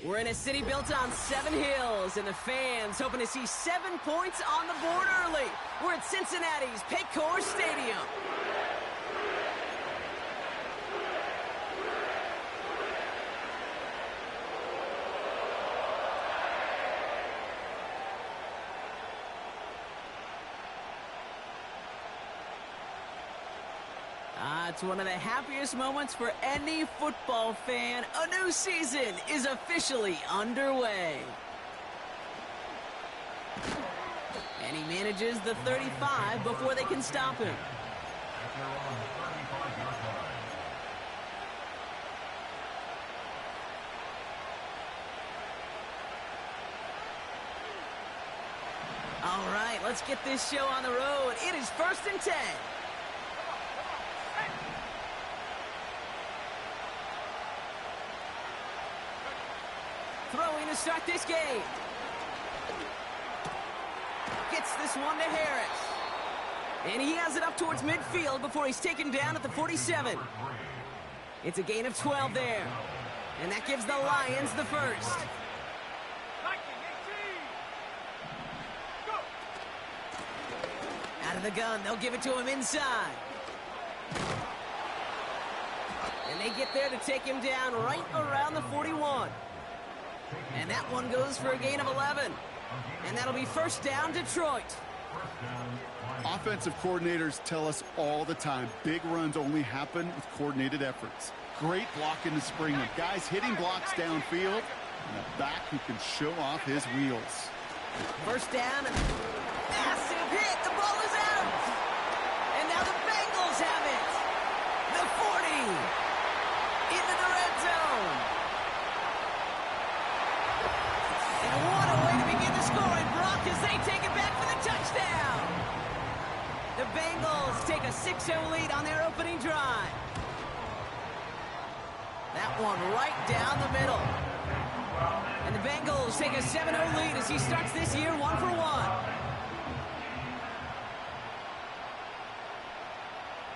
We're in a city built on 7 hills, and the fans hoping to see 7 points on the board early. We're at Cincinnati's Paycor Stadium. It's one of the happiest moments for any football fan. A new season is officially underway. And he manages the 35 before they can stop him. All right, let's get this show on the road. It is 1st and 10. Throwing to start this game. Gets this one to Harris. And he has it up towards midfield before he's taken down at the 47. It's a gain of 12 there. And that gives the Lions the first. Out of the gun, they'll give it to him inside. And they get there to take him down right around the 41. And that one goes for a gain of 11. And that'll be first down, Detroit. Offensive coordinators tell us all the time, big runs only happen with coordinated efforts. Great blocking to spring them. Guys hitting blocks downfield, and a back who can show off his wheels. First down, and massive hit. The ball is out. And now the Bengals have it. The 40 into the red zone. And what a way to begin the scoring, Brock, as they take it back for the touchdown. The Bengals take a 6-0 lead on their opening drive. That one right down the middle. And the Bengals take a 7-0 lead as he starts this year 1-for-1.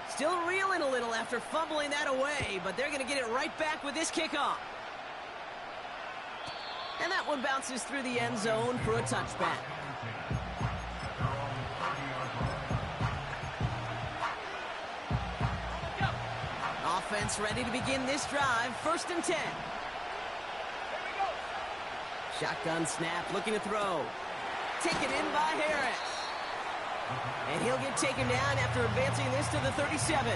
Still reeling a little after fumbling that away, but they're going to get it right back with this kickoff. And that one bounces through the end zone for a touchback. Offense ready to begin this drive. 1st and 10. Shotgun snap, looking to throw. Taken in by Harris. And he'll get taken down after advancing this to the 37.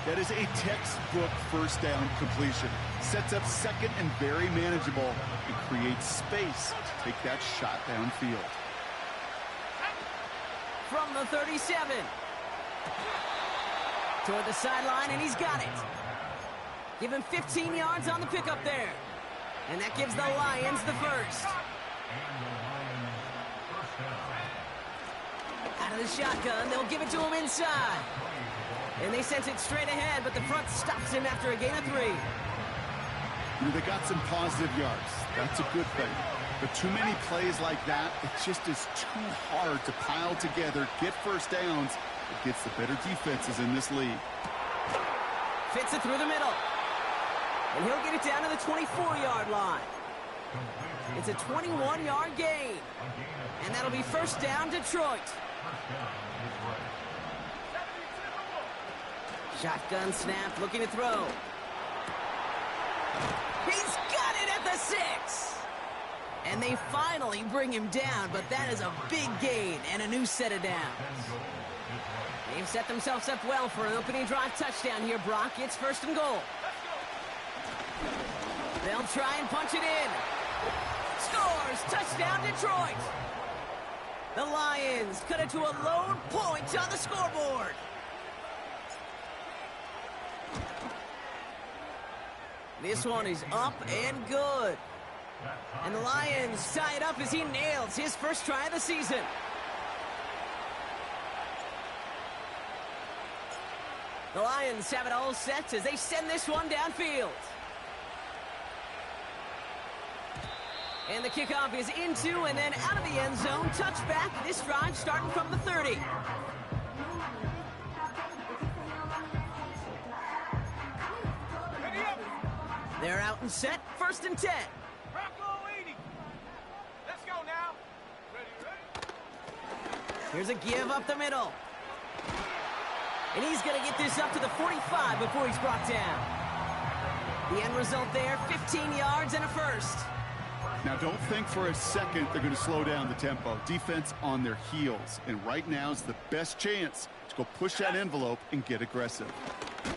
That is a textbook first down completion. Sets up second and very manageable and creates space to take that shot downfield. From the 37. Toward the sideline, and he's got it. Give him 15 yards on the pickup there. And that gives the Lions the first. Out of the shotgun, they'll give it to him inside. And they sent it straight ahead, but the front stops him after a gain of 3. They got some positive yards. That's a good thing. But too many plays like that, it just is too hard to pile together, get first downs. It gets the better defenses in this league. Fits it through the middle. And he'll get it down to the 24-yard line. It's a 21-yard gain. And that'll be first down, Detroit. Shotgun snap, looking to throw. He's got it at the 6. And they finally bring him down, but that is a big gain and a new set of downs. They've set themselves up well for an opening drive touchdown here, Brock. It's 1st and goal. They'll try and punch it in. Scores! Touchdown, Detroit! The Lions cut it to a lone point on the scoreboard. This one is up and good. And the Lions tie it up as he nails his first try of the season. The Lions have it all set as they send this one downfield. And the kickoff is into and then out of the end zone. Touchback, this drive starting from the 30. They're out and set. first and 10. Let's go now. Here's a give up the middle. And he's going to get this up to the 45 before he's brought down. The end result there, 15 yards and a first. Now, don't think for a second they're going to slow down the tempo. Defense on their heels. And right now is the best chance to go push that envelope and get aggressive.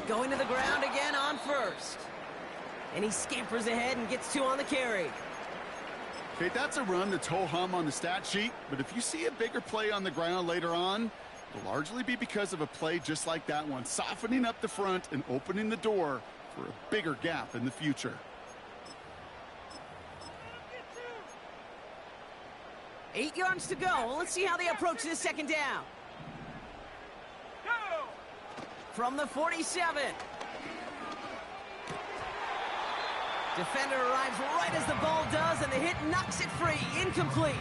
Going to the ground again on first. And he scampers ahead and gets 2 on the carry. Okay, that's a run that's ho-hum on the stat sheet. But if you see a bigger play on the ground later on, it'll largely be because of a play just like that one, softening up the front and opening the door for a bigger gap in the future. 8 yards to go. Let's see how they approach this second down. From the 47. Defender arrives right as the ball does, and the hit knocks it free. Incomplete.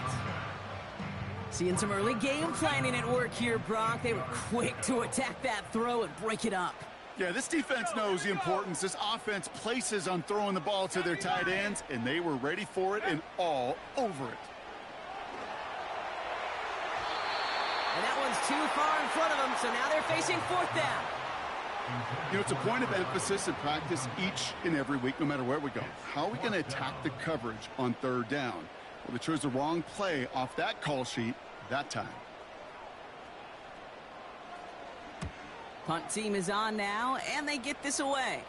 Seeing some early game planning at work here, Brock. They were quick to attack that throw and break it up. Yeah, this defense knows the importance this offense places on throwing the ball to their tight ends, and they were ready for it and all over it. And that one's too far in front of them, so now they're facing fourth down. You know, it's a point of emphasis in practice each and every week, no matter where we go. How are we going to attack the coverage on third down? Well, they chose the wrong play off that call sheet that time. Punt team is on now, and they get this away.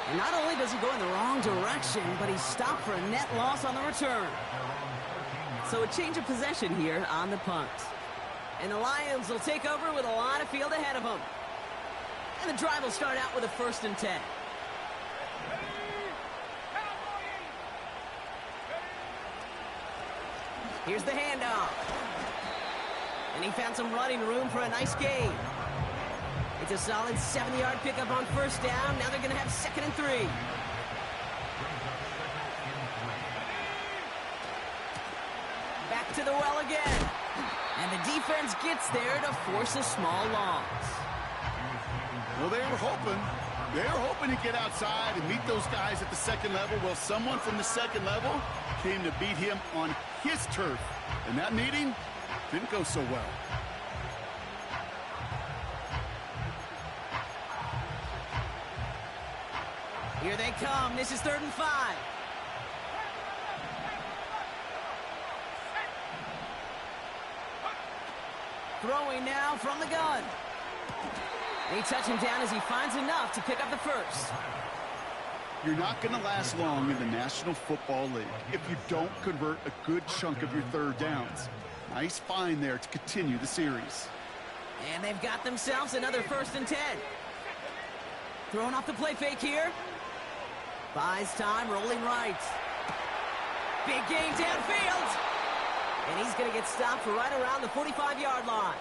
And not only does he go in the wrong direction, but he's stopped for a net loss on the return. So a change of possession here on the punt. And the Lions will take over with a lot of field ahead of them. And the drive will start out with a first and 10. Here's the handoff. And he found some running room for a nice gain. It's a solid 7-yard pickup on first down. Now they're going to have 2nd and 3. Back to the well again. And the defense gets there to force a small loss. Well, they were hoping to get outside and meet those guys at the second level. Well, someone from the second level came to beat him on his turf. And that meeting didn't go so well. Here they come. This is 3rd and 5. Throwing now from the gun. They touch him down as he finds enough to pick up the first. You're not going to last long in the National Football League if you don't convert a good chunk of your third downs. Nice find there to continue the series. And they've got themselves another 1st and 10. Throwing off the play fake here. Buys time, rolling right. Big gain downfield. And he's going to get stopped for right around the 45-yard line.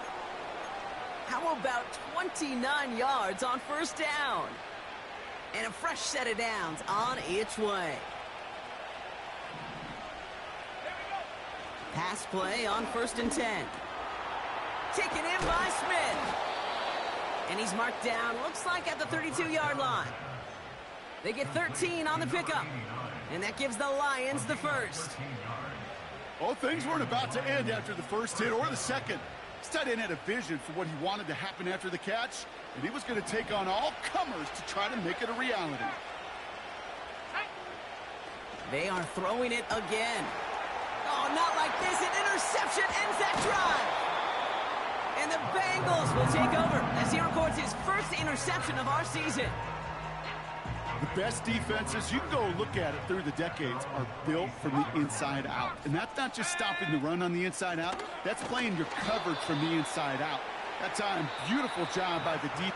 How about 29 yards on first down? And a fresh set of downs on its way. Pass play on 1st and 10. Taken in by Smith. And he's marked down, looks like at the 32-yard line. They get 13 on the pickup. And that gives the Lions the first. Well, things weren't about to end after the first hit or the second. This tight end had a vision for what he wanted to happen after the catch, and he was going to take on all comers to try to make it a reality. They are throwing it again. Oh, not like this. An interception ends that drive. And the Bengals will take over as he records his first interception of our season. The best defenses, you can go look at it through the decades, are built from the inside out. And that's not just stopping the run on the inside out. That's playing your coverage from the inside out. That time, beautiful job by the deep.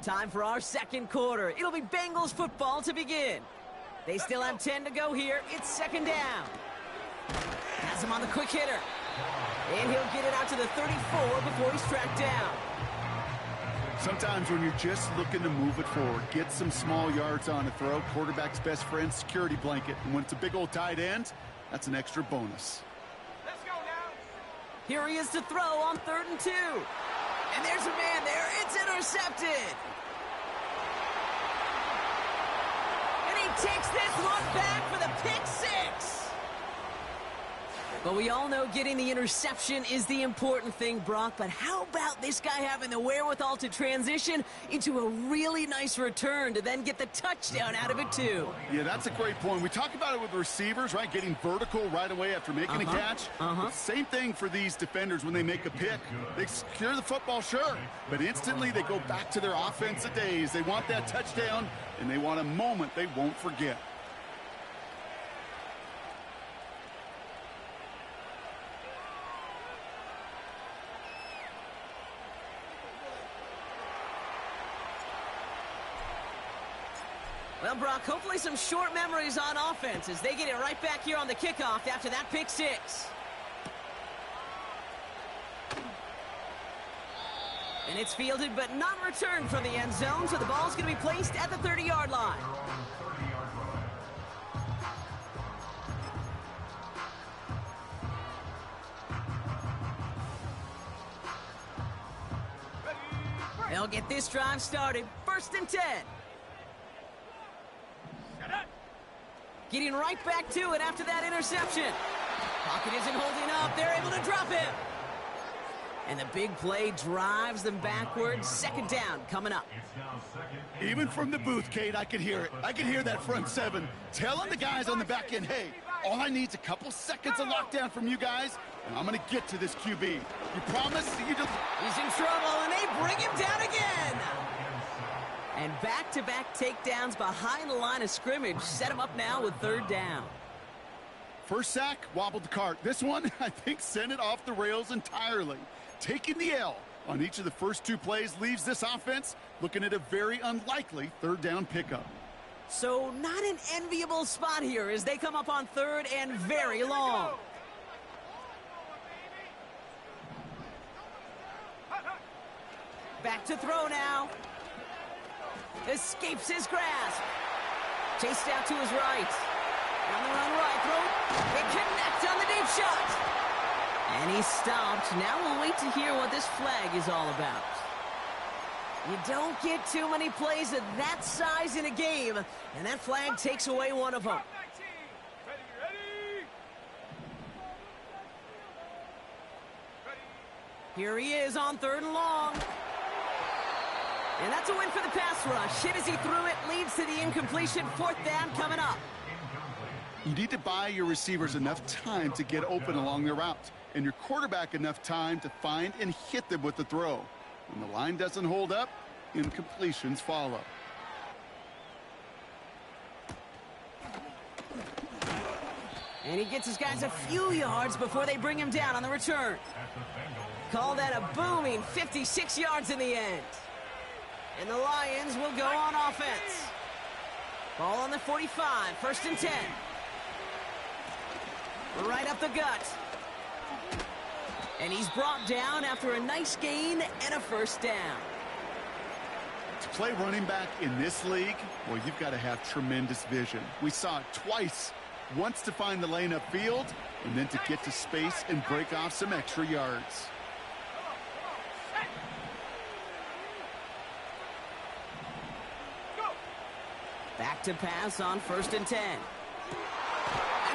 Time for our second quarter. It'll be Bengals football to begin. They still have 10 to go here. It's 2nd down. Has him on the quick hitter. And he'll get it out to the 34 before he's tracked down. Sometimes when you're just looking to move it forward, get some small yards on a throw, quarterback's best friend, security blanket. And when it's a big old tight end, that's an extra bonus. Let's go now. Here he is to throw on 3rd and 2. And there's a man there. It's intercepted. And he takes this one back for the pick 6. But we all know getting the interception is the important thing, Brock. But how about this guy having the wherewithal to transition into a really nice return to then get the touchdown out of it, too? Yeah, that's a great point. We talk about it with receivers, right? Getting vertical right away after making a catch. Same thing for these defenders when they make a pick. They secure the football, sure. But instantly they go back to their offensive days. They want that touchdown, and they want a moment they won't forget. Well, Brock, hopefully some short memories on offense as they get it right back here on the kickoff after that pick 6. And it's fielded but not returned from the end zone, so the ball's going to be placed at the 30-yard line. They'll get this drive started. 1st and 10. Getting right back to it after that interception. Pocket isn't holding up. They're able to drop him. And the big play drives them backwards. 2nd down coming up. Even from the booth, Kate, I could hear it. I could hear that front 7 telling the guys on the back end, hey, all I need is a couple seconds of lockdown from you guys, and I'm going to get to this QB. You promise? You just... He's in trouble, and they bring him down again. And back-to-back takedowns behind the line of scrimmage set him up now with 3rd down. First sack, wobbled the cart. This one, I think, sent it off the rails entirely. Taking the L on each of the first 2 plays leaves this offense looking at a very unlikely 3rd down pickup. So not an enviable spot here as they come up on 3rd and very long. Back to throw now. Escapes his grasp. Chased out to his right. On the run right, throw. They connect on the deep shot. And he's stopped. Now we'll wait to hear what this flag is all about. You don't get too many plays of that size in a game, and that flag takes away one of them. Here he is on 3rd and long. And that's a win for the pass rush. Hit as he threw it, leads to the incompletion. 4th down coming up. You need to buy your receivers enough time to get open along their route, and your quarterback enough time to find and hit them with the throw. When the line doesn't hold up, incompletions follow. And he gets his guys a few yards before they bring him down on the return. Call that a booming 56 yards in the end. And the Lions will go on offense. Ball on the 45, 1st and 10. Right up the gut. And he's brought down after a nice gain and a 1st down. To play running back in this league, well, you've got to have tremendous vision. We saw it twice. Once to find the lane upfield, and then to get to space and break off some extra yards. Back to pass on 1st and 10. And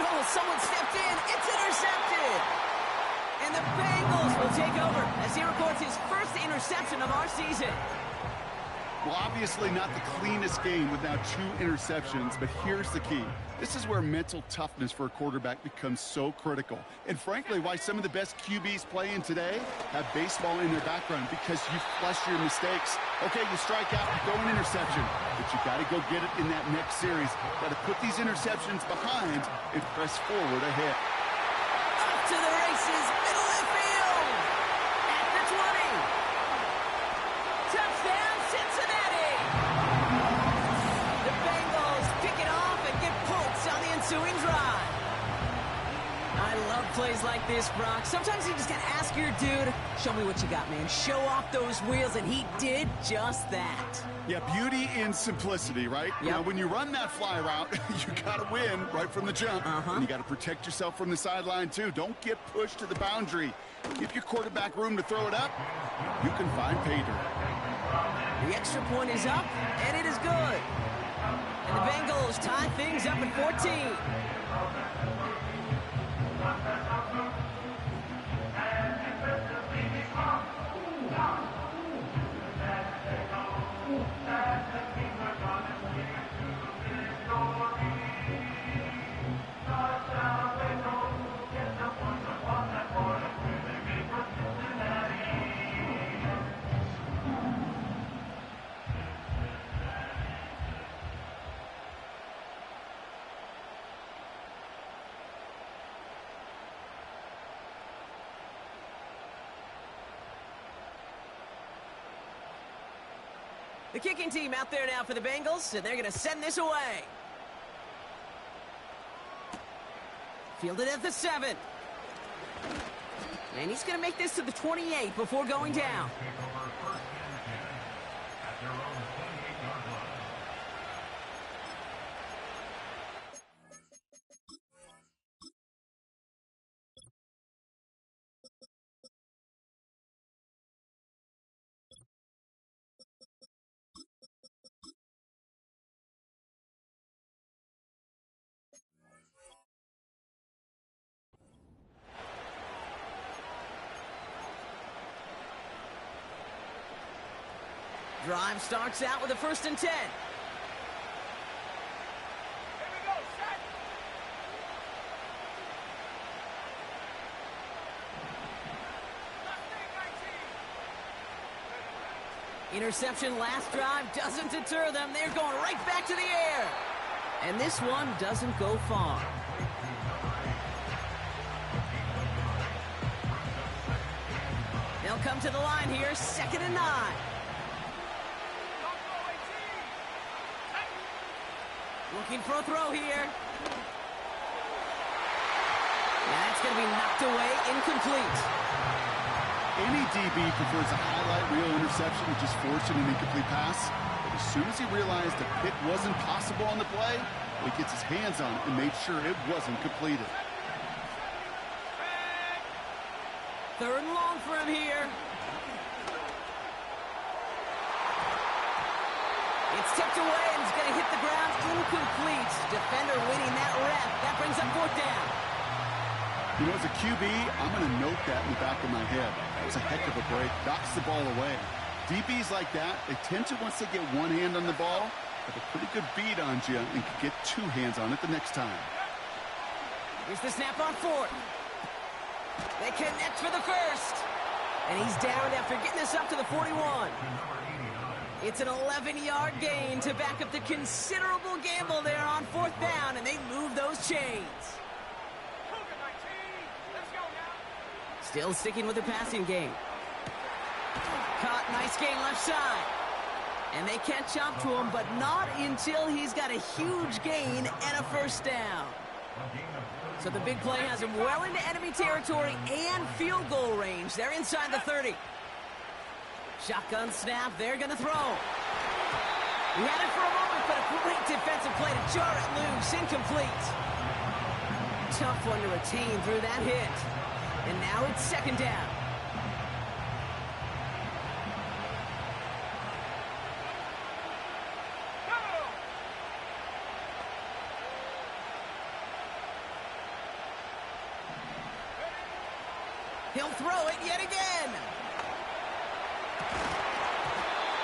oh, someone stepped in. It's intercepted. And the Bengals will take over as he records his first interception of our season. Well, obviously not the cleanest game without 2 interceptions, but here's the key. This is where mental toughness for a quarterback becomes so critical. And frankly, why some of the best QBs playing today have baseball in their background, because you flush your mistakes. Okay, you strike out, you throw an interception, but you got to go get it in that next series. Got to put these interceptions behind and press forward ahead. Up to the races, middle of the field. At the 20. Touchdown, Cincinnati. The Bengals pick it off and get points on the ensuing drive. I love plays like this, Brock. Sometimes you just gotta ask your dude, show me what you got, man. Show off those wheels, and he did just that. Yeah, beauty in simplicity, right? Yep. Now, when you run that fly route, you gotta win right from the jump. And you gotta protect yourself from the sideline, too. Don't get pushed to the boundary. Give your quarterback room to throw it up. You can find pay dirt. The extra point is up, and it is good. And the Bengals tie things up at 14. The kicking team out there now for the Bengals, and they're going to send this away. Fielded at the 7. And he's going to make this to the 28 before going down. Drive starts out with a 1st and 10. Here we go, set. Interception last drive doesn't deter them. They're going right back to the air. And this one doesn't go far. They'll come to the line here, 2nd and 9. Looking for a throw here. That's going to be knocked away, incomplete. Any DB prefers a highlight reel interception to just forcing an incomplete pass. But as soon as he realized a pick wasn't possible on the play, he gets his hands on it and made sure it wasn't completed. 3rd and long for him here. It's tipped away, and it's going to hit the ground incomplete. Defender winning that rep. That brings up 4th down. You know, as a QB, I'm going to note that in the back of my head. That was a heck of a break. Knocks the ball away. DBs like that, they tend to, once they get one hand on the ball, have a pretty good beat on you and can get 2 hands on it the next time. Here's the snap on 4th. They connect for the 1st. And he's down after getting this up to the 41. It's an 11-yard gain to back up the considerable gamble there on 4th down, and they move those chains. Still sticking with the passing game. Caught, nice gain left side. And they catch up to him, but not until he's got a huge gain and a 1st down. So the big play has him well into enemy territory and field goal range. They're inside the 30. Shotgun snap, they're going to throw. He had it for a moment, but a great defensive play to jar it loose, incomplete. Tough one to retain through that hit. And now it's 2nd down. He'll throw it yet again.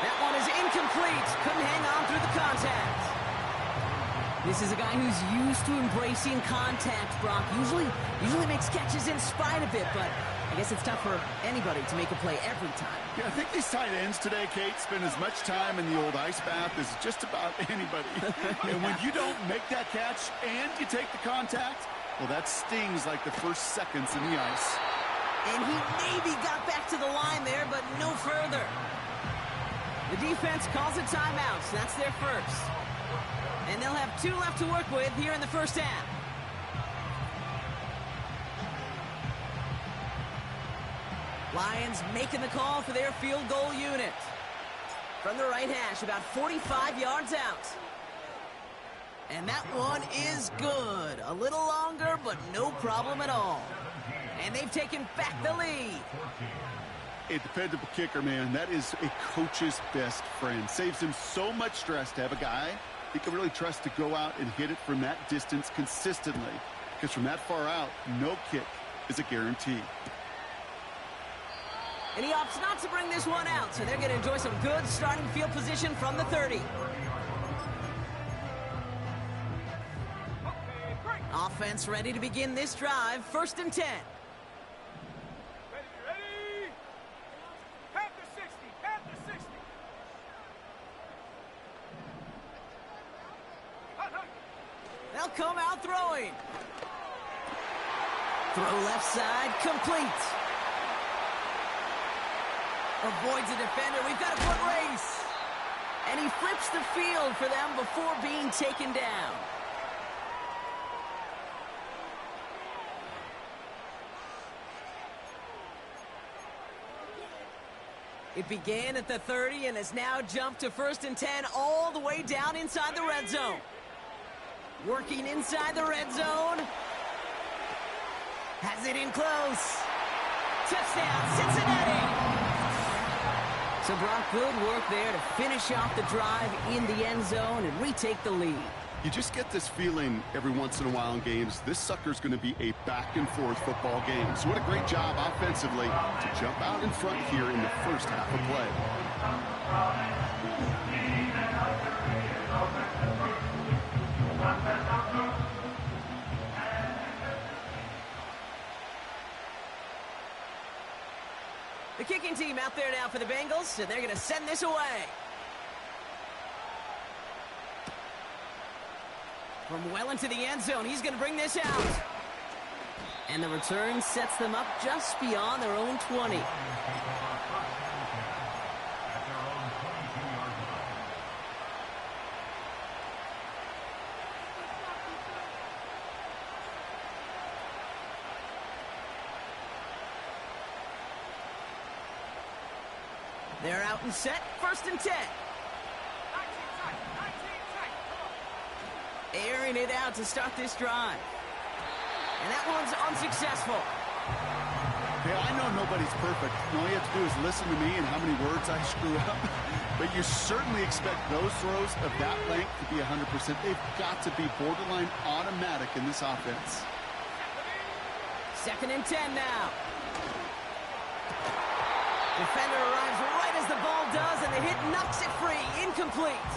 That one is incomplete. Couldn't hang on through the contact. This is a guy who's used to embracing contact, Brock. Usually makes catches in spite of it, but I guess it's tough for anybody to make a play every time. Yeah, I think these tight ends today, Kate, spend as much time in the old ice bath as just about anybody. And when you don't make that catch and you take the contact, well, that stings like the first seconds in the ice. And he maybe got back to the line there, but no further. The defense calls a timeout, so that's their 1st. And they'll have 2 left to work with here in the 1st half. Lions making the call for their field goal unit. From the right hash, about 45 yards out. And that one is good. A little longer, but no problem at all. And they've taken back the lead. A dependable kicker, man. That is a coach's best friend. Saves him so much stress to have a guy he can really trust to go out and hit it from that distance consistently. Because from that far out, no kick is a guarantee. And he opts not to bring this one out, so they're going to enjoy some good starting field position from the 30. Offense ready to begin this drive. 1st and 10. Ready? Pass the 60. Pass the 60. They'll come out throwing. Throw left side, complete. Avoids a defender. We've got a foot race. And he flips the field for them before being taken down. It began at the 30 and has now jumped to 1st and 10 all the way down inside the red zone. Working inside the red zone. Has it in close. Touchdown, Cincinnati. So Brock, good work there to finish off the drive in the end zone and retake the lead. You just get this feeling every once in a while in games, this sucker's going to be a back-and-forth football game. So what a great job offensively to jump out in front here in the first half of play. The kicking team out there now for the Bengals, and they're going to send this away. From well into the end zone, he's going to bring this out. And the return sets them up just beyond their own 20. They're out and set, 1st and 10. Airing it out to start this drive. And that one's unsuccessful. Yeah, I know nobody's perfect. All you have to do is listen to me and how many words I screw up. But you certainly expect those throws of that length to be 100%. They've got to be borderline automatic in this offense. 2nd and 10 now. Defender arrives right as the ball does, and the hit knocks it free. Incomplete.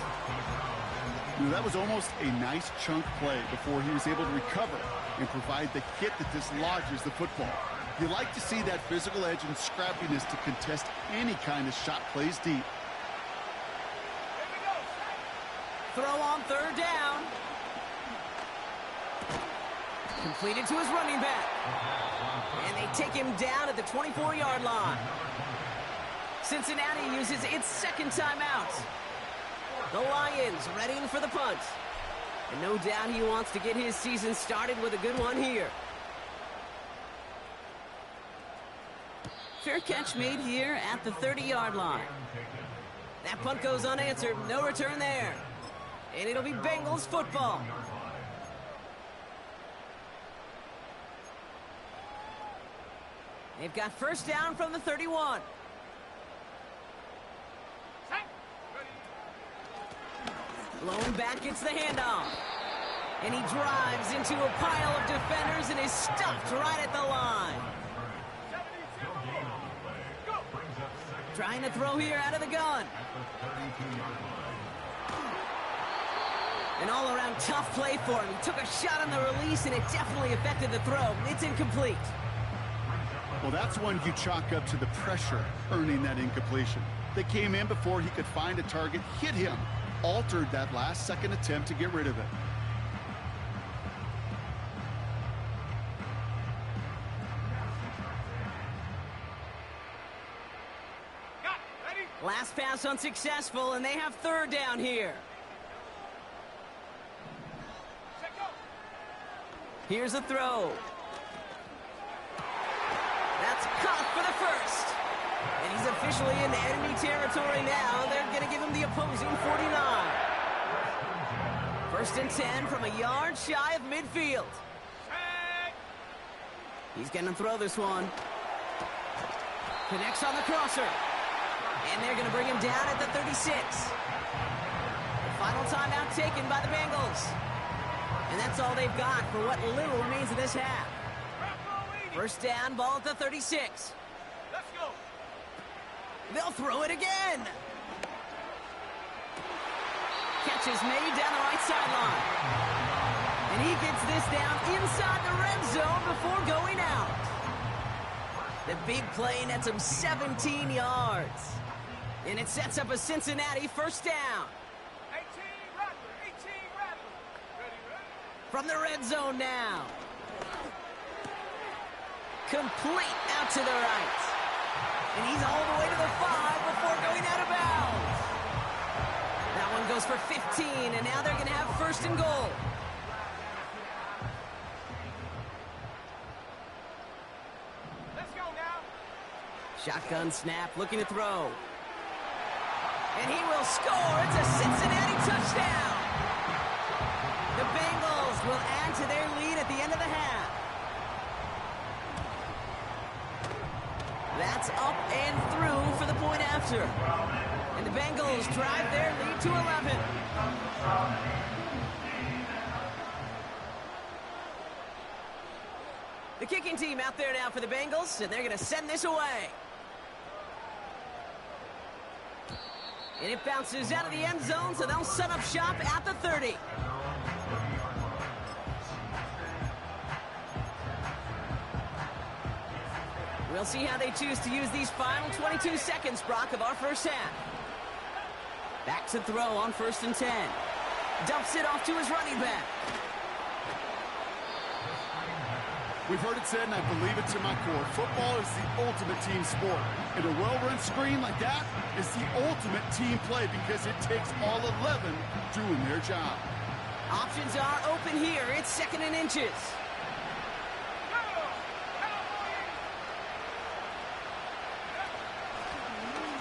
That was almost a nice chunk play before he was able to recover and provide the hit that dislodges the football. You like to see that physical edge and scrappiness to contest any kind of shot plays deep. Throw on 3rd down. Completed to his running back. And they take him down at the 24-yard line. Cincinnati uses its 2nd timeout. The Lions readying for the punt. And no doubt he wants to get his season started with a good one here. Fair catch made here at the 30-yard line. That punt goes unanswered. No return there. And it'll be Bengals football. They've got 1st down from the 31. Blown back gets the handoff. And he drives into a pile of defenders and is stopped right at the line. Trying to throw here out of the gun. An all-around tough play for him. He took a shot on the release, and it definitely affected the throw. It's incomplete. Well, that's one you chalk up to the pressure earning that incompletion. They came in before he could find a target, hit him, altered that last-second attempt to get rid of it. Last pass unsuccessful, and they have 3rd down here. Here's a throw. That's caught for the first. And he's officially in enemy territory now. They're going to give him the opposing 49. First and 10 from a yard shy of midfield. He's going to throw this one. Connects on the crosser. And they're going to bring him down at the 36. The final timeout taken by the Bengals. And that's all they've got for what little remains of this half. First down, ball at the 36. Let's go. They'll throw it again. Catch is made down the right sideline. And he gets this down inside the red zone before going out. The big play nets him 17 yards. And it sets up a Cincinnati first down. 18 Rattler. Ready. From the red zone now. Complete out to the right. And he's all the way to the 5 before going out of bounds. That one goes for 15, and now they're going to have first and goal. Let's go now. Shotgun snap, looking to throw. And he will score. It's a Cincinnati touchdown. The Bengals will add to their lead at the end of the half. That's up and through for the point after. And the Bengals drive their lead to 11. The kicking team out there now for the Bengals, and they're going to send this away. And it bounces out of the end zone, so they'll set up shop at the 30. We'll see how they choose to use these final 22 seconds, Brock, of our first half. Back to throw on first and 10. Dumps it off to his running back. We've heard it said, and I believe it to my core, football is the ultimate team sport. And a well-run screen like that is the ultimate team play because it takes all 11 doing their job. Options are open here. It's second and inches.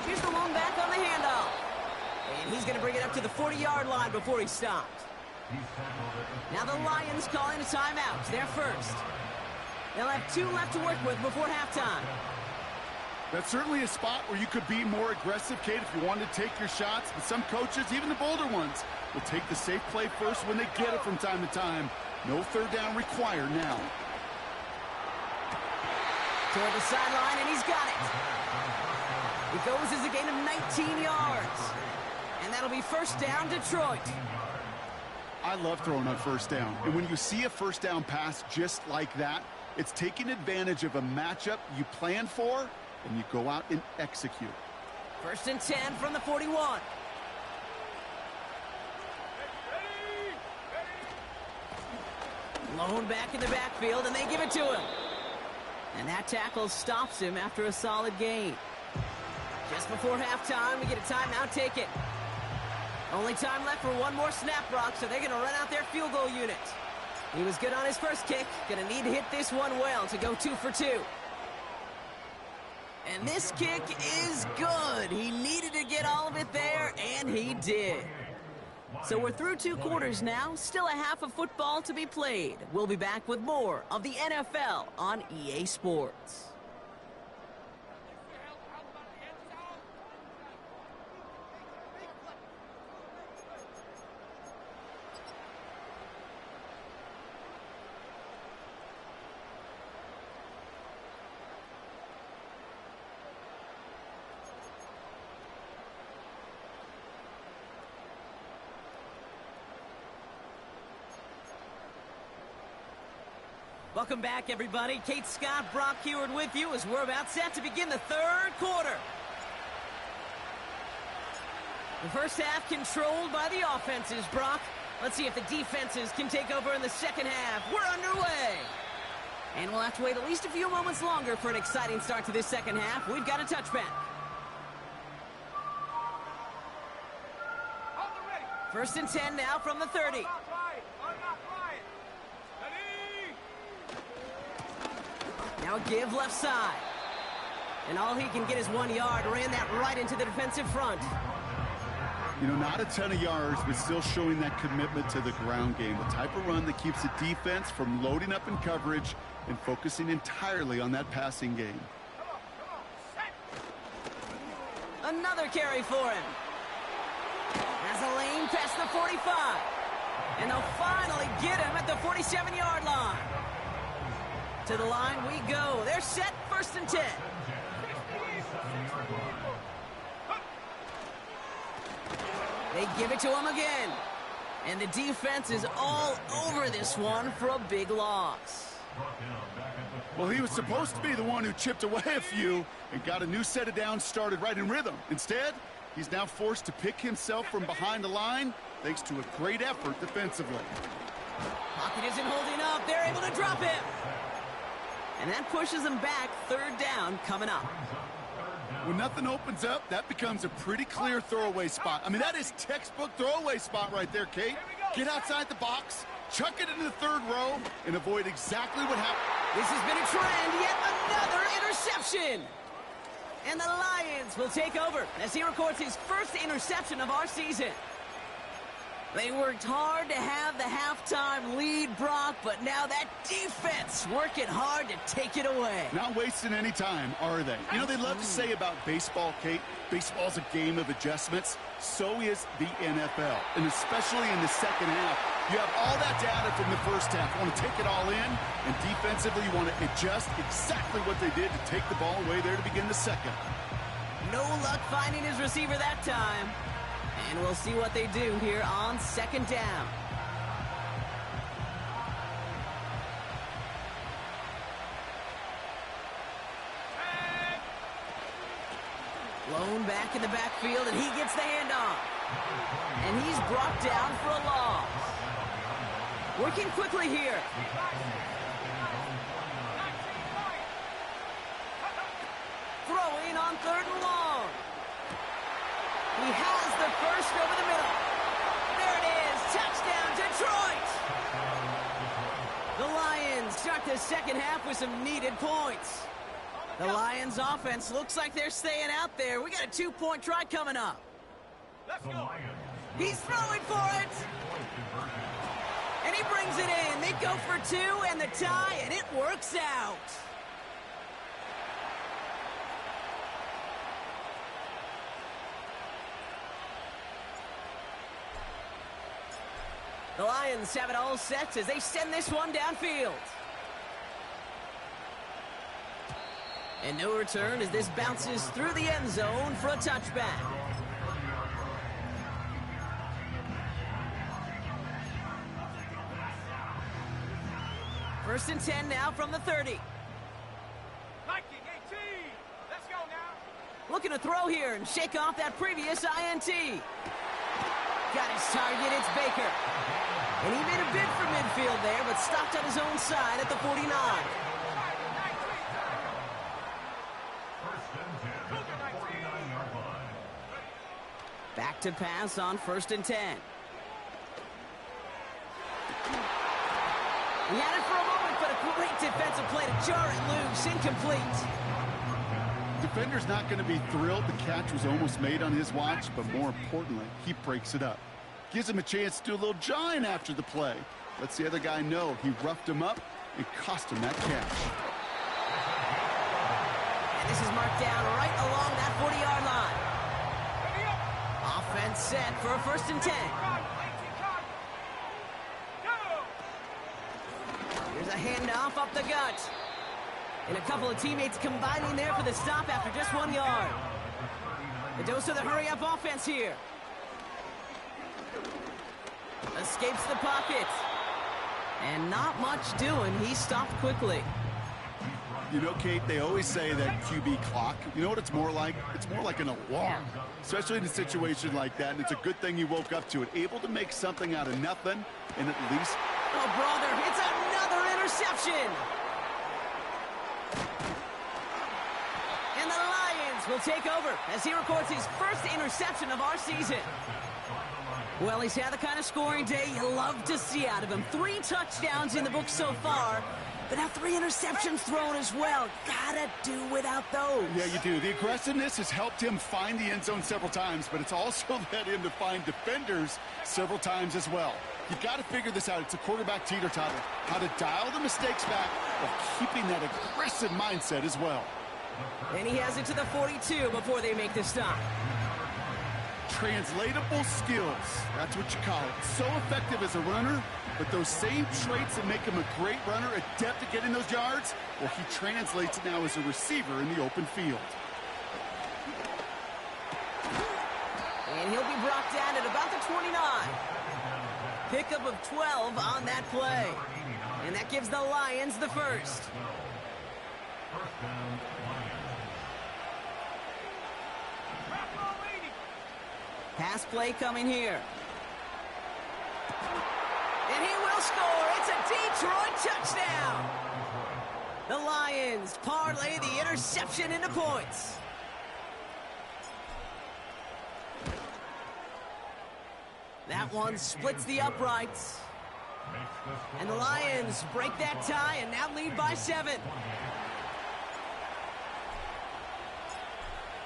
Here's the long back on the handoff. And he's going to bring it up to the 40-yard line before he stopped. Now the Lions calling a timeout. They're first. They'll have 2 left to work with before halftime. That's certainly a spot where you could be more aggressive, Kate, if you wanted to take your shots. But some coaches, even the bolder ones, will take the safe play first when they get it from time to time. No third down required now. Toward the sideline, and he's got it. It goes as a gain of 19 yards. And that'll be first down, Detroit. I love throwing on first down. And when you see a first down pass just like that, it's taking advantage of a matchup you plan for, and you go out and execute. First and 10 from the 41. Lone back in the backfield, and they give it to him. And that tackle stops him after a solid gain. Just before halftime, we get a timeout taken. Only time left for one more snap, Brock, so they're going to run out their field goal unit. He was good on his first kick. Going to need to hit this one well to go 2 for 2. And this kick is good. He needed to get all of it there, and he did. So we're through 2 quarters now. Still a half of football to be played. We'll be back with more of the NFL on EA Sports. Welcome back, everybody. Kate Scott, Brock Heward with you as we're about set to begin the 3rd quarter. The first half controlled by the offenses, Brock. Let's see if the defenses can take over in the second half. We're underway. And we'll have to wait at least a few moments longer for an exciting start to this second half. We've got a touchback. First and 10 now from the 30. Now a give left side. And all he can get is 1 yard. Ran that right into the defensive front. You know, not a ton of yards, but still showing that commitment to the ground game. The type of run that keeps the defense from loading up in coverage and focusing entirely on that passing game. Another carry for him. Has a lane past the 45. And they'll finally get him at the 47-yard line. To the line we go. They're set, 1st and 10. They give it to him again. And the defense is all over this one for a big loss. Well, he was supposed to be the one who chipped away a few and got a new set of downs started right in rhythm. Instead, he's now forced to pick himself from behind the line thanks to a great effort defensively. Pocket isn't holding up. They're able to drop him. And that pushes them back. 3rd down coming up. When nothing opens up, that becomes a pretty clear throwaway spot. I mean, that is textbook throwaway spot right there, Kate. Get outside the box, chuck it into the 3rd row, and avoid exactly what happened. This has been a trend. Yet another interception. And the Lions will take over as he records his 1st interception of our season. They worked hard to have the halftime lead, Brock, but now that defense working hard to take it away. Not wasting any time, are they? You know, they love to say about baseball, Kate, baseball's a game of adjustments. So is the NFL. And especially in the second half, you have all that data from the first half. You want to take it all in, and defensively you want to adjust exactly what they did to take the ball away there to begin the second. No luck finding his receiver that time. And we'll see what they do here on 2nd down. Blown back in the backfield, and he gets the handoff. And he's brought down for a loss. Working quickly here. Throwing on 3rd and long. He has the 1st over the middle. There it is. Touchdown, Detroit. The Lions start the second half with some needed points. The Lions offense looks like they're staying out there. We got a 2-point try coming up. Let's go. He's throwing for it. And he brings it in. They go for 2 and the tie, and it works out. The Lions have it all set as they send this one downfield. And no return as this bounces through the end zone for a touchback. First and 10 now from the 30. Nike 18. Let's go now. Looking to throw here and shake off that previous INT. Got his target, it's Baker. And he made a bid for midfield there, but stopped on his own side at the 49. Back to pass on 1st and 10. He had it for a moment, but a great defensive play to jar it loose. Incomplete. Defender's not going to be thrilled. The catch was almost made on his watch, but more importantly, he breaks it up. Gives him a chance to do a little jawing after the play. Lets the other guy know he roughed him up and cost him that catch. And this is marked down right along that 40-yard line. Offense set for a 1st and 10. Here's a handoff up the gut. And a couple of teammates combining there for the stop after just 1 yard. A dose of the hurry-up offense here. Escapes the pocket. And not much doing. He stopped quickly. You know, Kate, they always say that QB clock, you know what it's more like? It's more like an alarm, especially in a situation like that. And it's a good thing you woke up to it. Able to make something out of nothing, and at least... Oh, brother, it's another interception. And the Lions will take over as he records his 1st interception of our season. Well, he's had the kind of scoring day you love to see out of him. 3 touchdowns in the book so far. But now 3 interceptions thrown as well. Gotta do without those. Yeah, you do. The aggressiveness has helped him find the end zone several times, but it's also led him to find defenders several times as well. You've got to figure this out. It's a quarterback teeter-totter. How to dial the mistakes back while keeping that aggressive mindset as well. And he has it to the 42 before they make the stop. Translatable skills. That's what you call it. So effective as a runner, but those same traits that make him a great runner, adept at getting those yards, well, he translates it now as a receiver in the open field. And he'll be brought down at about the 29. Pickup of 12 on that play. And that gives the Lions the first. Pass play coming here. And he will score. It's a Detroit touchdown. The Lions parlay the interception into points. That one splits the uprights. And the Lions break that tie and now lead by 7.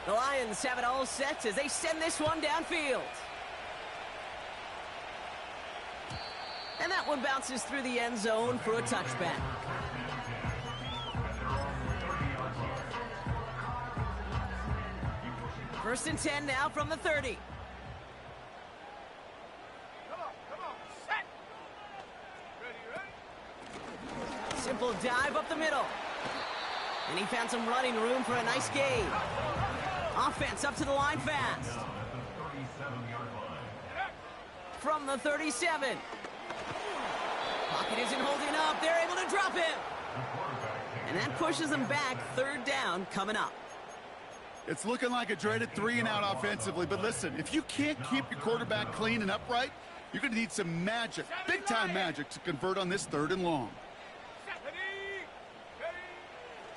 The Lions have it all set as they send this one downfield. And that one bounces through the end zone for a touchback. First and 10 now from the 30. Come on, set. Ready. Simple dive up the middle. And he found some running room for a nice gain. Offense up to the line fast. From the 37. Pocket isn't holding up. They're able to drop him. And that pushes them back. 3rd down coming up. It's looking like a dreaded 3-and-out offensively, but listen, if you can't keep your quarterback clean and upright, you're going to need some magic, big-time magic, to convert on this 3rd and long.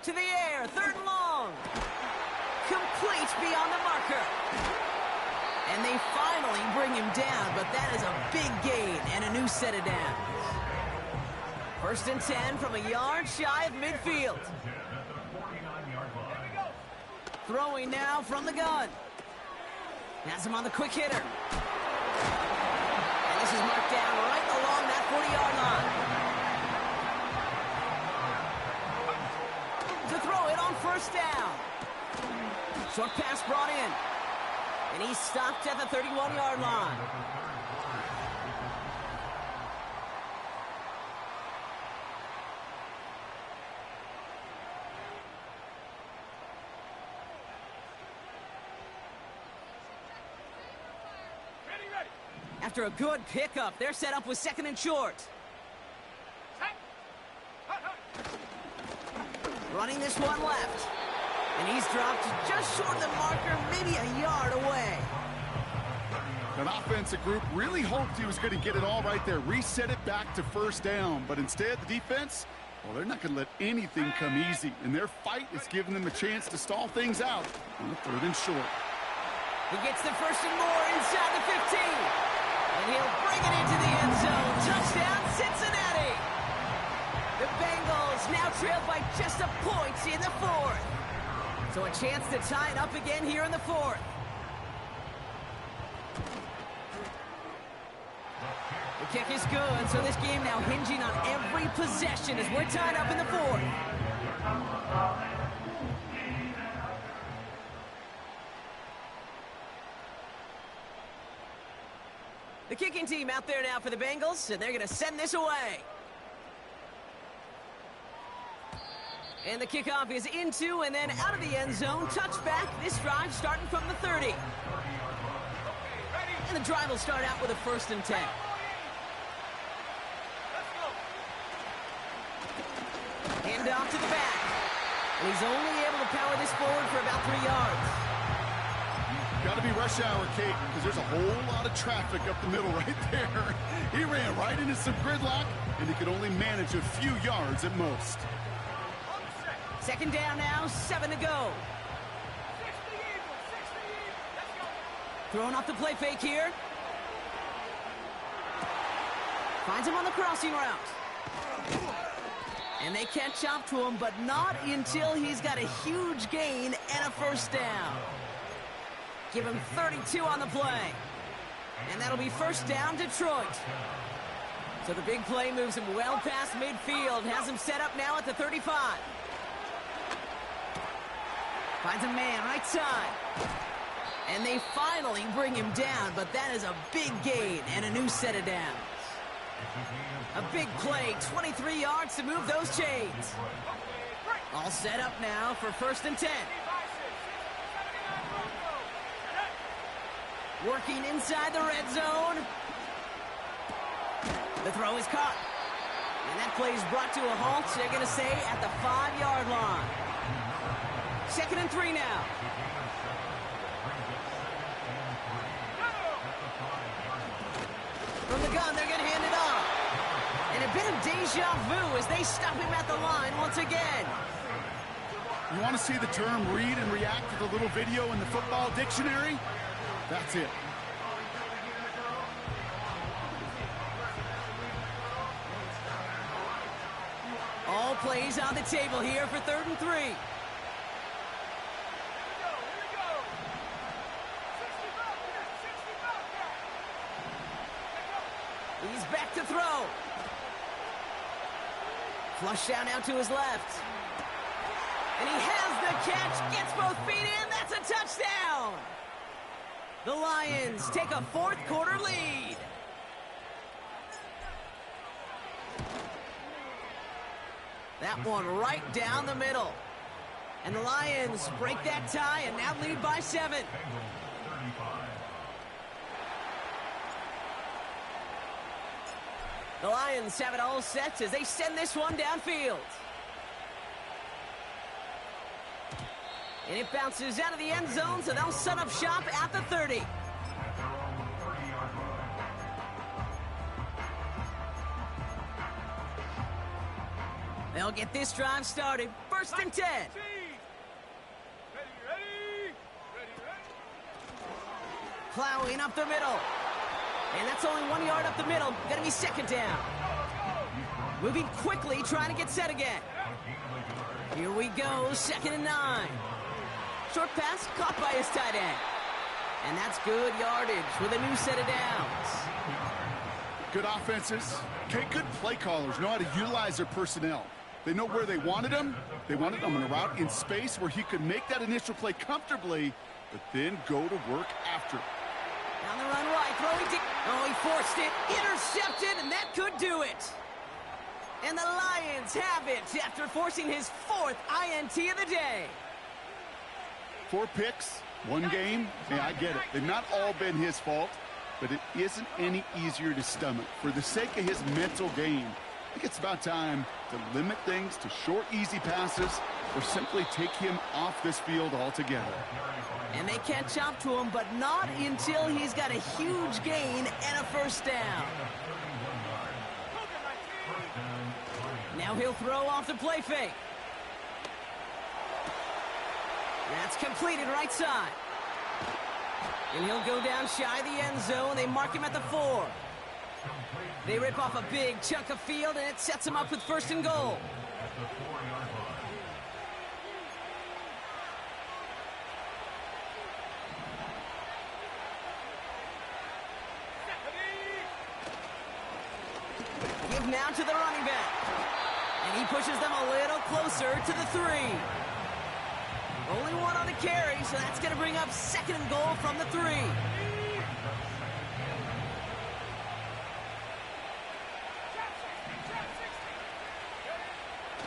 To the air, 3rd and long. Complete beyond the marker. And they finally bring him down, but that is a big gain and a new set of downs. First and 10 from a yard shy of midfield. Throwing now from the gun. Has him on the quick hitter. And this is marked down right along that 40-yard line. To throw it on 1st down. Short pass brought in. And he's stopped at the 31-yard line. Ready. After a good pickup, they're set up with 2nd and short. Set. Hut. Running this one left. And he's dropped just short of the marker, maybe a yard away. That offensive group really hoped he was going to get it all right there, reset it back to 1st down. But instead, the defense, well, they're not going to let anything come easy. And their fight is giving them a chance to stall things out on the 3rd and short. He gets the 1st and more inside the 15. And he'll bring it into the end zone. Touchdown, Cincinnati. The Bengals now trail by just a point in the 4th. So a chance to tie it up again here in the 4th. The kick is good, so this game now hinging on every possession as we're tied up in the 4th. The kicking team out there now for the Bengals, and they're going to send this away. And the kickoff is into and then out of the end zone. Touchback, this drive starting from the 30. And the drive will start out with a 1st and 10. Hand off to the back. And he's only able to power this forward for about 3 yards. Got to be rush hour, Kate, because there's a whole lot of traffic up the middle right there. He ran right into some gridlock, and he could only manage a few yards at most. 2nd down now, 7 to go. Throwing off the play fake here. Finds him on the crossing route. And they catch up to him, but not until he's got a huge gain and a first down. Give him 32 on the play. And that'll be first down, Detroit. So the big play moves him well past midfield. Has him set up now at the 35. Finds a man right side. And they finally bring him down, but that is a big gain and a new set of downs. A big play, 23 yards to move those chains. All set up now for first and 10. Working inside the red zone. The throw is caught. And that play is brought to a halt. They're going to say at the 5-yard line. 2nd and 3 now. From the gun, they're going to hand it off. And a bit of deja vu as they stop him at the line once again. You want to see the term read and react to the little video in the football dictionary? That's it. All plays on the table here for 3rd and 3. He's back to throw. Flush down out to his left. And he has the catch, gets both feet in, that's a touchdown! The Lions take a 4th quarter lead. That one right down the middle. And the Lions break that tie and now lead by 7. The Lions have it all set as they send this one downfield. And it bounces out of the end zone, so they'll set up shop at the 30. They'll get this drive started. 1st and 10. Plowing up the middle. And that's only 1 yard up the middle. Gonna be 2nd down. Moving quickly, trying to get set again. Here we go, 2nd and 9. Short pass caught by his tight end. And that's good yardage with a new set of downs. Good offenses. Okay, good play callers know how to utilize their personnel. They know where they wanted him. They wanted him on a route in space where he could make that initial play comfortably, but then go to work after. Down the run right, throwing deep. Oh, he forced it, intercepted, and that could do it. And the Lions have it after forcing his 4th INT of the day. 4 picks, 1 game. Yeah, I get it. They've not all been his fault, but it isn't any easier to stomach. For the sake of his mental game, I think it's about time to limit things to short, easy passes or simply take him off this field altogether. And they catch up to him, but not until he's got a huge gain and a first down. Now he'll throw off the play fake. That's completed right side. And he'll go down shy of the end zone. They mark him at the 4. They rip off a big chunk of field, and it sets him up with 1st and goal. Give now to the running back. And he pushes them a little closer to the 3. Only 1 on the carry, so that's going to bring up 2nd and goal from the 3.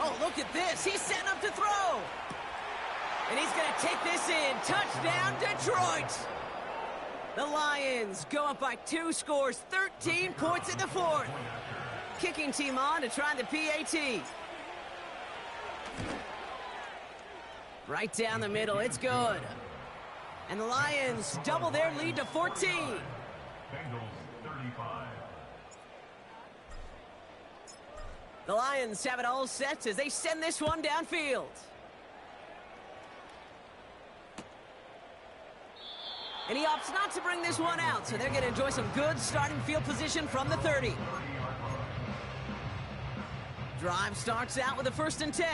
Oh, look at this. He's setting up to throw. And he's going to take this in. Touchdown, Detroit. The Lions go up by 2 scores, 13 points in the 4th. Kicking team on to try the PAT. Right down the middle, it's good. And the Lions double their lead to 14. The Lions have it all set as they send this one downfield. And he opts not to bring this one out, so they're going to enjoy some good starting field position from the 30. Drive starts out with a 1st and 10.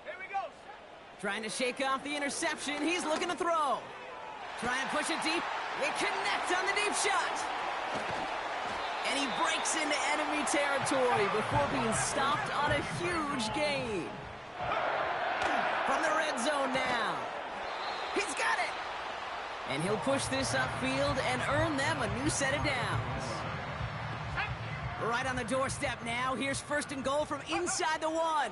Here we go. Trying to shake off the interception. He's looking to throw. Try and push it deep. They connect on the deep shot. And he breaks into enemy territory before being stopped on a huge gain. From the red zone now. He's got it. And he'll push this upfield and earn them a new set of downs. Right on the doorstep now. Here's 1st and goal from inside the 1.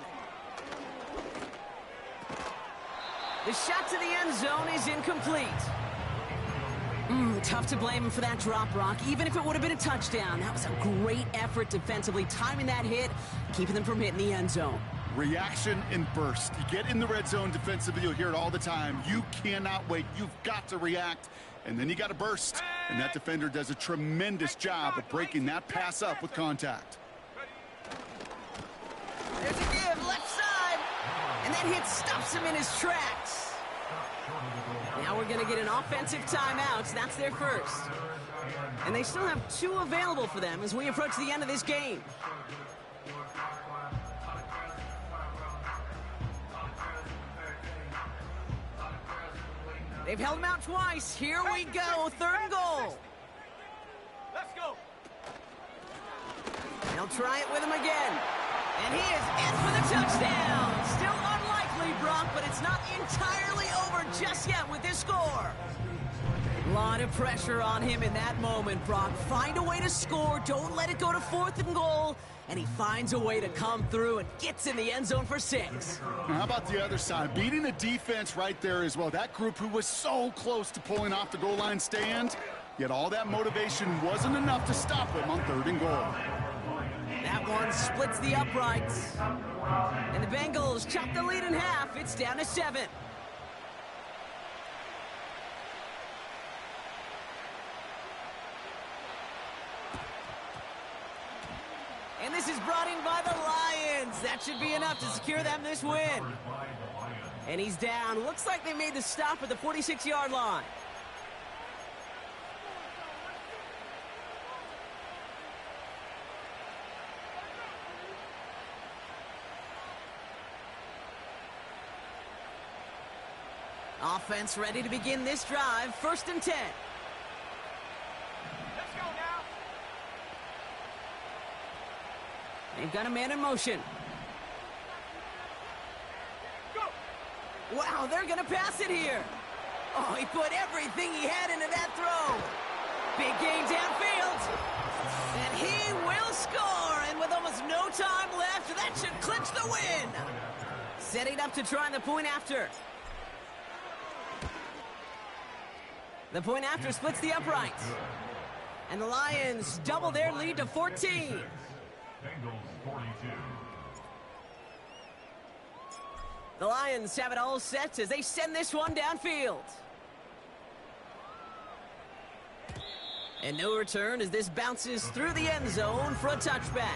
The shot to the end zone is incomplete. Tough to blame him for that drop, Brock. Even if it would have been a touchdown, that was a great effort defensively, timing that hit, keeping them from hitting the end zone. Reaction and burst. You get in the red zone defensively, you'll hear it all the time. You cannot wait. You've got to react, and then you got to burst. And that defender does a tremendous job of breaking that pass up with contact. There's a give, left side. And that hit stops him in his tracks. Now we're going to get an offensive timeout. That's their first. And they still have 2 available for them as we approach the end of this game. They've held him out twice. Here we go. 3rd and goal. Let's go. They'll try it with him again. And he is in for the touchdown. Still unlikely, Brock, but it's not entirely over just yet with this score. A lot of pressure on him in that moment, Brock. Find a way to score. Don't let it go to 4th and goal. And he finds a way to come through and gets in the end zone for 6. Now, how about the other side? Beating the defense right there as well. That group who was so close to pulling off the goal line stand, yet all that motivation wasn't enough to stop him on 3rd and goal. That one splits the uprights. And the Bengals chop the lead in half. It's down to 7. And this is brought in by the Lions. That should be enough to secure them this win. And he's down. Looks like they made the stop at the 46-yard line. Offense ready to begin this drive. 1st and 10. Let's go now. They've got a man in motion. Go. Wow, they're going to pass it here. Oh, he put everything he had into that throw. Big gain downfield. And he will score. And with almost no time left, that should clinch the win. Setting up to try the point after. The point after splits the uprights. And the Lions double their lead to 14. Bengals 42. The Lions have it all set as they send this one downfield. And no return as this bounces through the end zone for a touchback.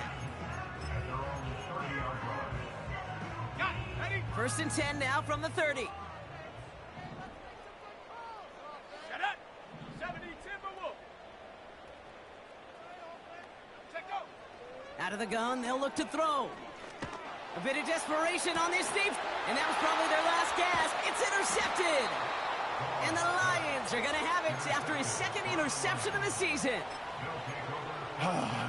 Got it. Ready? 1st and 10 now from the 30. Shut up. 70 Timberwolf. Check go. Out of the gun, they'll look to throw. A bit of desperation on this deep, and that was probably their last gasp. It's intercepted. And the Lions are going to have it after his 2nd interception of the season.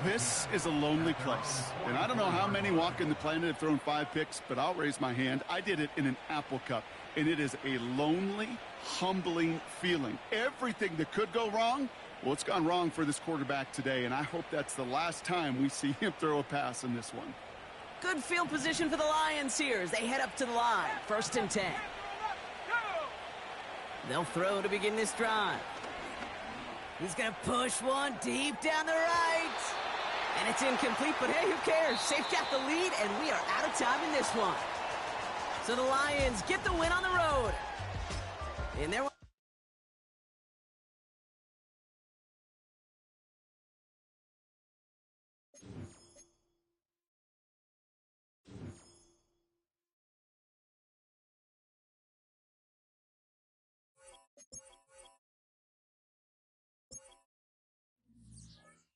This is a lonely place. And I don't know how many walking the planet have thrown 5 picks, but I'll raise my hand. I did it in an Apple Cup. And it is a lonely, humbling feeling. Everything that could go wrong, well, it's gone wrong for this quarterback today. And I hope that's the last time we see him throw a pass in this one. Good field position for the Lions here as they head up to the line. 1st and 10. They'll throw to begin this drive. He's going to push one deep down the right. And it's incomplete, but hey, who cares? They've got the lead, and we are out of time in this one. So the Lions get the win on the road. And there